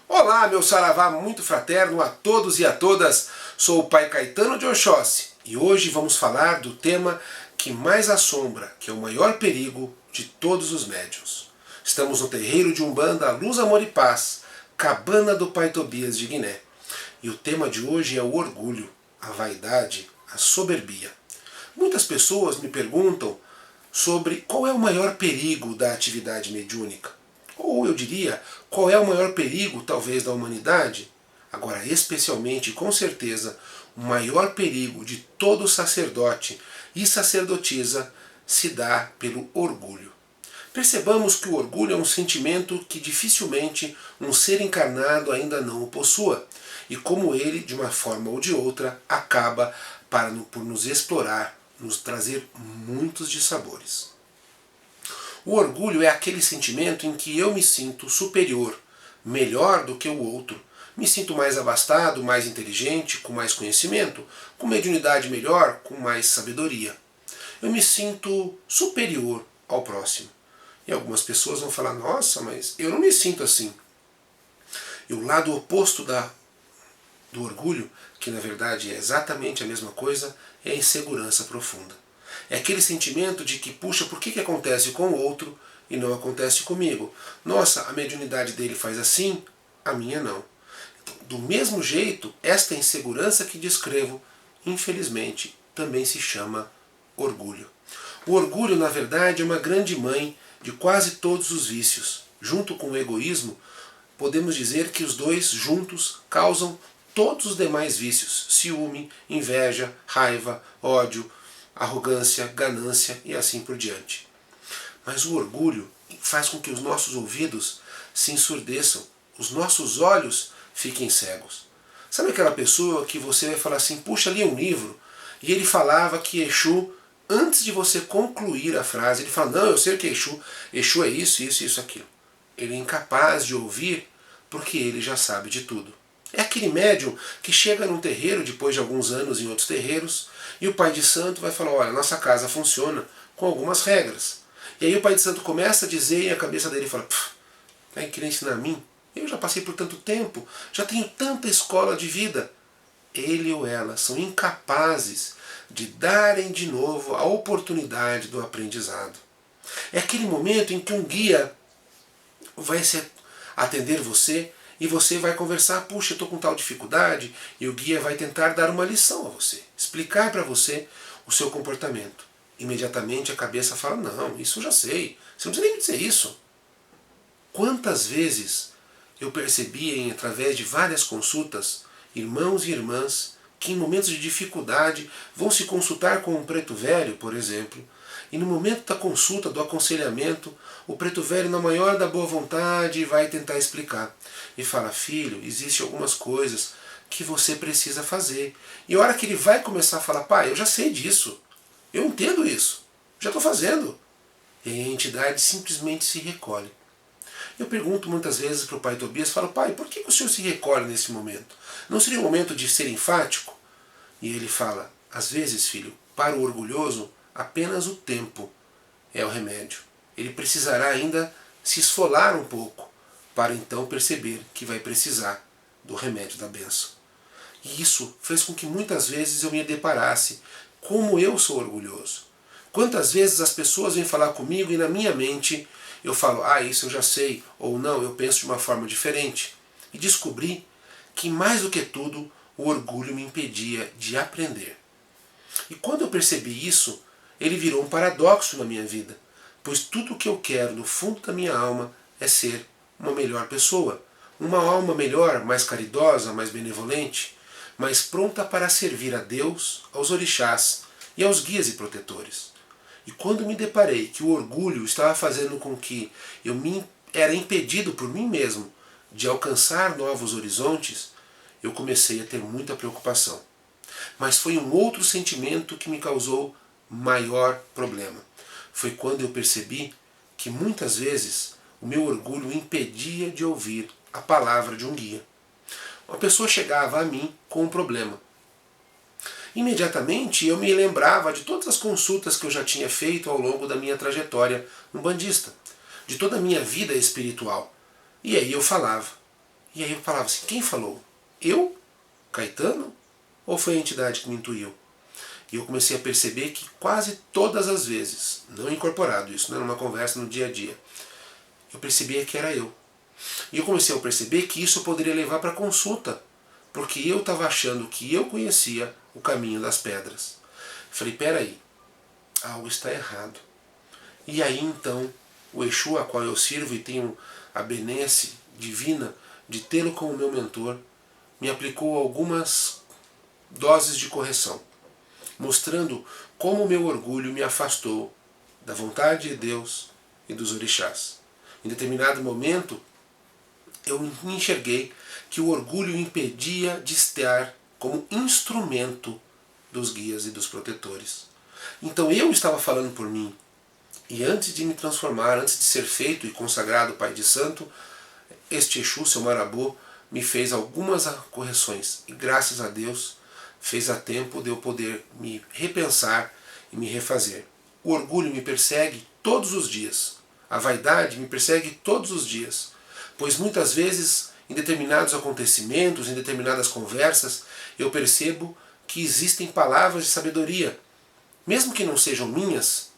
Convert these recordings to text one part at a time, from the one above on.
Olá, meu saravá muito fraterno a todos e a todas. Sou o Pai Caetano de Oxóssi e hoje vamos falar do tema que mais assombra, que é o maior perigo de todos os médiuns. Estamos no terreiro de Umbanda Luz, Amor e Paz, Cabana do Pai Tobias de Guiné. E o tema de hoje é o orgulho, a vaidade, a soberbia. Muitas pessoas me perguntam sobre qual é o maior perigo da atividade mediúnica. Ou eu diria, qual é o maior perigo, talvez, da humanidade? Agora, especialmente, com certeza, o maior perigo de todo sacerdote e sacerdotisa se dá pelo orgulho. Percebamos que o orgulho é um sentimento que dificilmente um ser encarnado ainda não o possua, e como ele, de uma forma ou de outra, acaba por nos explorar, nos trazer muitos dissabores. O orgulho é aquele sentimento em que eu me sinto superior, melhor do que o outro. Me sinto mais abastado, mais inteligente, com mais conhecimento, com mediunidade melhor, com mais sabedoria. Eu me sinto superior ao próximo. E algumas pessoas vão falar, nossa, mas eu não me sinto assim. E o lado oposto do orgulho, que na verdade é exatamente a mesma coisa, é a insegurança profunda. É aquele sentimento de que, puxa, por que acontece com o outro e não acontece comigo? Nossa, a mediunidade dele faz assim, a minha não. Então, do mesmo jeito, esta insegurança que descrevo, infelizmente, também se chama orgulho. O orgulho, na verdade, é uma grande mãe de quase todos os vícios. Junto com o egoísmo, podemos dizer que os dois juntos causam todos os demais vícios: ciúme, inveja, raiva, ódio, arrogância, ganância e assim por diante. Mas o orgulho faz com que os nossos ouvidos se ensurdeçam, os nossos olhos fiquem cegos. Sabe aquela pessoa que você vai falar assim, puxa, li um livro, e ele falava que Exu, antes de você concluir a frase, ele fala, não, eu sei o que é Exu, Exu é isso, isso, isso, aquilo. Ele é incapaz de ouvir porque ele já sabe de tudo. É aquele médium que chega num terreiro, depois de alguns anos em outros terreiros, e o pai de santo vai falar, olha, nossa casa funciona com algumas regras. E aí o pai de santo começa a dizer e a cabeça dele fala, queria ensinar a mim? Eu já passei por tanto tempo, já tenho tanta escola de vida. Ele ou ela são incapazes de darem de novo a oportunidade do aprendizado. É aquele momento em que um guia vai atender você e você vai conversar, puxa, eu estou com tal dificuldade, e o guia vai tentar dar uma lição a você, explicar para você o seu comportamento. Imediatamente a cabeça fala, não, isso eu já sei, você não precisa nem me dizer isso. Quantas vezes eu percebi, através de várias consultas, irmãos e irmãs que em momentos de dificuldade vão se consultar com um preto velho, por exemplo, e no momento da consulta, do aconselhamento, o preto velho, na maior da boa vontade, vai tentar explicar. E fala, filho, existem algumas coisas que você precisa fazer. E a hora que ele vai começar a falar, pai, eu já sei disso, eu entendo isso, já estou fazendo. E a entidade simplesmente se recolhe. Eu pergunto muitas vezes para o pai Tobias, falo, pai, por que o senhor se recolhe nesse momento? Não seria o momento de ser enfático? E ele fala, às vezes, filho, para o orgulhoso, apenas o tempo é o remédio. Ele precisará ainda se esfolar um pouco para então perceber que vai precisar do remédio da bênção. E isso fez com que muitas vezes eu me deparasse como eu sou orgulhoso. Quantas vezes as pessoas vêm falar comigo e na minha mente eu falo, isso eu já sei, ou não, eu penso de uma forma diferente. E descobri que mais do que tudo o orgulho me impedia de aprender. E quando eu percebi isso, ele virou um paradoxo na minha vida, pois tudo o que eu quero no fundo da minha alma é ser uma melhor pessoa, uma alma melhor, mais caridosa, mais benevolente, mais pronta para servir a Deus, aos orixás e aos guias e protetores. E quando me deparei que o orgulho estava fazendo com que era impedido por mim mesmo de alcançar novos horizontes, eu comecei a ter muita preocupação. Mas foi um outro sentimento que me causou maior problema. Foi quando eu percebi que muitas vezes o meu orgulho impedia de ouvir a palavra de um guia. Uma pessoa chegava a mim com um problema. Imediatamente eu me lembrava de todas as consultas que eu já tinha feito ao longo da minha trajetória umbandista, de toda a minha vida espiritual. E aí eu falava. E aí eu falava assim, quem falou? Eu? Caetano? Ou foi a entidade que me intuiu? E eu comecei a perceber que quase todas as vezes, não incorporado, isso não era uma conversa no dia a dia, eu percebia que era eu. E eu comecei a perceber que isso eu poderia levar para consulta, porque eu estava achando que eu conhecia o caminho das pedras. Falei, peraí, algo está errado. E aí então, o Exu a qual eu sirvo e tenho a benesse divina de tê-lo como meu mentor, me aplicou algumas doses de correção, mostrando como o meu orgulho me afastou da vontade de Deus e dos orixás. Em determinado momento, eu me enxerguei que o orgulho impedia de estar como instrumento dos guias e dos protetores. Então eu estava falando por mim. E antes de me transformar, antes de ser feito e consagrado Pai de Santo, este Exu, seu Marabô, me fez algumas correções. E graças a Deus, fez a tempo de eu poder me repensar e me refazer. O orgulho me persegue todos os dias. A vaidade me persegue todos os dias. Pois muitas vezes, em determinados acontecimentos, em determinadas conversas, eu percebo que existem palavras de sabedoria. Mesmo que não sejam minhas,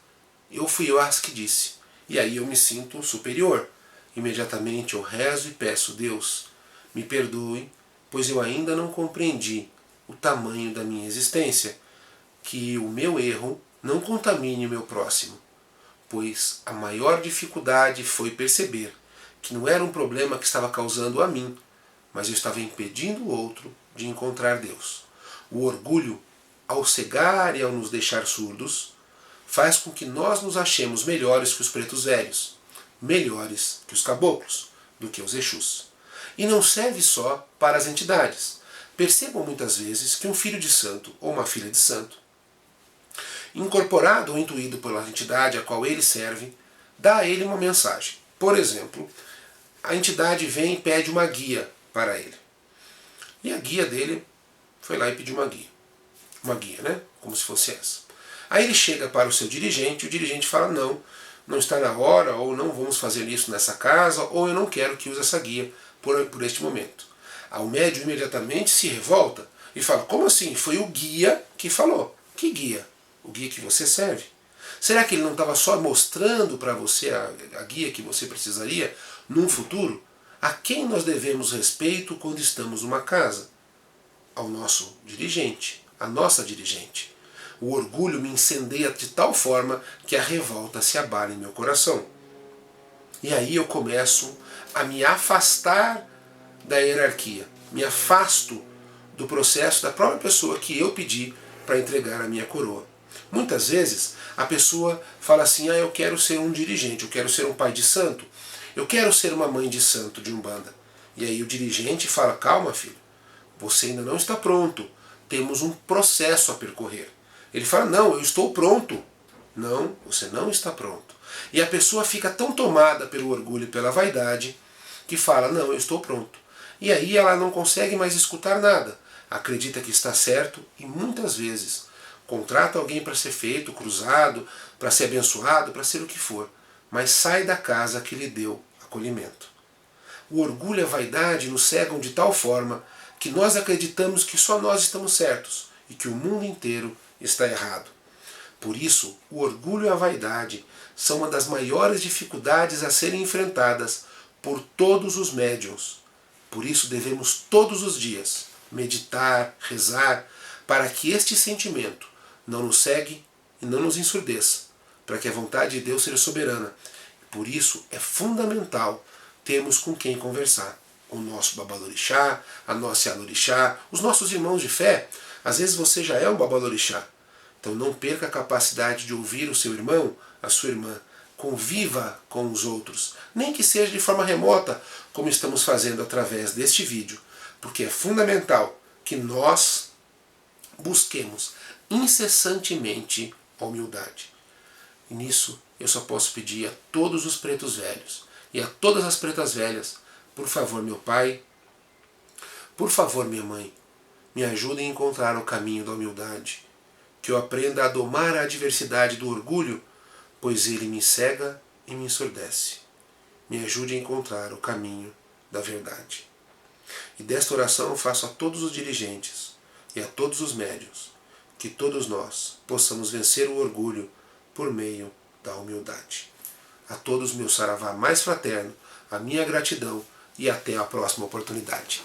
eu fui eu as que disse. E aí eu me sinto superior. Imediatamente eu rezo e peço, Deus, me perdoe, pois eu ainda não compreendi o tamanho da minha existência, que o meu erro não contamine o meu próximo, pois a maior dificuldade foi perceber que não era um problema que estava causando a mim, mas eu estava impedindo o outro de encontrar Deus. O orgulho, ao cegar e ao nos deixar surdos, faz com que nós nos achemos melhores que os pretos velhos, melhores que os caboclos, do que os Exus. E não serve só para as entidades. Percebam muitas vezes que um filho de santo ou uma filha de santo, incorporado ou intuído pela entidade a qual ele serve, dá a ele uma mensagem. Por exemplo, a entidade vem e pede uma guia para ele. E a guia dele foi lá e pediu uma guia. Uma guia, né? Como se fosse essa. Aí ele chega para o seu dirigente e o dirigente fala, não, não está na hora, ou não vamos fazer isso nessa casa, ou eu não quero que use essa guia por este momento. O médium imediatamente se revolta e fala, como assim? Foi o guia que falou. Que guia? O guia que você serve. Será que ele não estava só mostrando para você a guia que você precisaria num futuro? A quem nós devemos respeito quando estamos numa casa? Ao nosso dirigente, à nossa dirigente. O orgulho me incendeia de tal forma que a revolta se abala em meu coração. E aí eu começo a me afastar da hierarquia. Me afasto do processo da própria pessoa que eu pedi para entregar a minha coroa. Muitas vezes a pessoa fala assim, eu quero ser um dirigente, eu quero ser um pai de santo, eu quero ser uma mãe de santo de Umbanda. E aí o dirigente fala, calma filho, você ainda não está pronto, temos um processo a percorrer. Ele fala, não, eu estou pronto. Não, você não está pronto. E a pessoa fica tão tomada pelo orgulho e pela vaidade que fala, não, eu estou pronto. E aí ela não consegue mais escutar nada. Acredita que está certo e muitas vezes contrata alguém para ser feito, cruzado, para ser abençoado, para ser o que for. Mas sai da casa que lhe deu acolhimento. O orgulho e a vaidade nos cegam de tal forma que nós acreditamos que só nós estamos certos e que o mundo inteiro está errado. Por isso, o orgulho e a vaidade são uma das maiores dificuldades a serem enfrentadas por todos os médiuns. Por isso devemos todos os dias meditar, rezar, para que este sentimento não nos cegue e não nos ensurdeça, para que a vontade de Deus seja soberana. Por isso é fundamental termos com quem conversar. O nosso babalorixá, a nossa alorixá, os nossos irmãos de fé. Às vezes você já é um babalorixá. Então não perca a capacidade de ouvir o seu irmão, a sua irmã. Conviva com os outros, nem que seja de forma remota, como estamos fazendo através deste vídeo, porque é fundamental que nós busquemos incessantemente a humildade. E nisso eu só posso pedir a todos os pretos velhos e a todas as pretas velhas, por favor, meu pai, por favor, minha mãe, me ajudem a encontrar o caminho da humildade, que eu aprenda a domar a adversidade do orgulho, pois ele me cega e me ensurdece. Me ajude a encontrar o caminho da verdade. E desta oração eu faço a todos os dirigentes e a todos os médiuns, que todos nós possamos vencer o orgulho por meio da humildade. A todos meu saravá mais fraterno, a minha gratidão e até a próxima oportunidade.